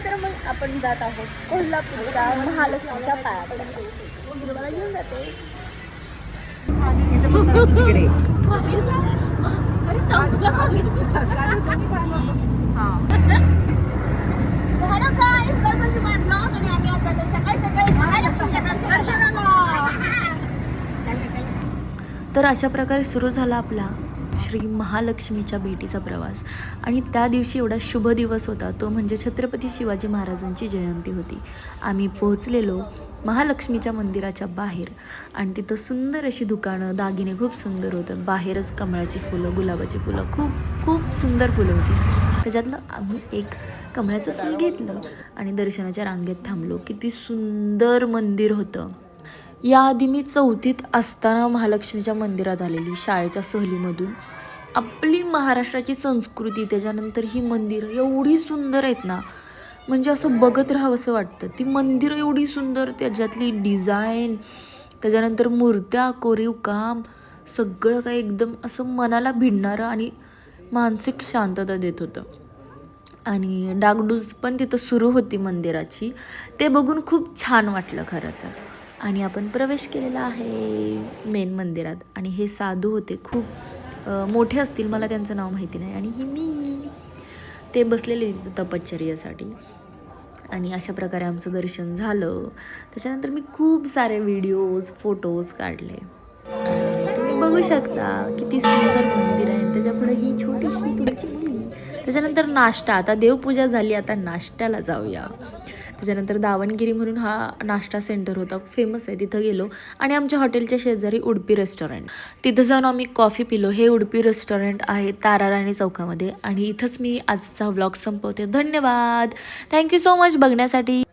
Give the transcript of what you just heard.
तर मग आपण जात आहोत कोल्हापूरच्या महालक्ष्मीच्या पाया. तुम्हाला घेऊन जाते. Hello guys, welcome to my blog. आणि आम्ही आता सकाळी सकाळी महालक्ष्मीच्या दर्शनाला. तर अशा प्रकारे सुरू झाला आपला श्री महालक्ष्मीच्या भेटीचा प्रवास. आणि त्या दिवशी एवढा शुभ दिवस होता, तो म्हणजे छत्रपती शिवाजी महाराजांची जयंती होती. आम्ही पोहोचलेलो महालक्ष्मीच्या मंदिराच्या बाहेर आणि तिथं सुंदर अशी दुकानं, दागिने खूप सुंदर होतं. बाहेरच कमळाची फुलं, गुलाबाची फुलं, खूप खूप सुंदर फुलं होती. त्याच्यातलं आम्ही एक कमळाचं फूल घेतलं आणि दर्शनाच्या रांगेत थांबलो. किती सुंदर मंदिर होतं. याआधी मी 4थीत असताना महालक्ष्मीच्या मंदिरात आलेली, शाळेच्या सहलीमधून. आपली महाराष्ट्राची संस्कृती, त्याच्यानंतर ही मंदिरं एवढी सुंदर आहेत ना, म्हणजे असं बघत राहावं असं वाटतं. ती मंदिरं एवढी सुंदर, त्याच्यातली डिझाईन, त्याच्यानंतर मूर्त्या, कोरीव काम, सगळं काही एकदम असं मनाला भिडणारं आणि मानसिक शांतता देत होतं. आणि डागडुज पण तिथं सुरू होती मंदिराची. ते बघून खूप छान वाटलं खरं तर. आणि आपण प्रवेश केलेला आहे मेन मंदिरात. आणि हे साधू होते, खूप मोठे असतील, मला त्यांचं नाव माहिती नाही. आणि ही मी, ते बसलेले तिथं तपश्चर्येसाठी. आणि अशा प्रकारे आमचं दर्शन झालं. त्याच्यानंतर मी खूप सारे व्हिडिओज, फोटोज काढले. आणि तुम्ही बघू शकता किती सुंदर मंदिर आहे. त्याच्यापुढे ही छोटीशी तुमची मुलगी. त्याच्यानंतर नाश्ता, आता देवपूजा झाली, आता नाश्त्याला जाऊया. त्याच्यानंतर दावणगिरी म्हणून हा नाश्ता सेंटर होता, फेमस आहे, तिथं गेलो. आणि आमच्या हॉटेलच्या शेजारी उडपी रेस्टॉरंट, तिथं जाऊन आम्ही कॉफी पिलो. हे उडपी रेस्टॉरंट आहे ताराराणी चौकामध्ये. आणि इथंच मी आजचा व्लॉग संपवते. धन्यवाद, थँक्यू सो मच बघण्यासाठी.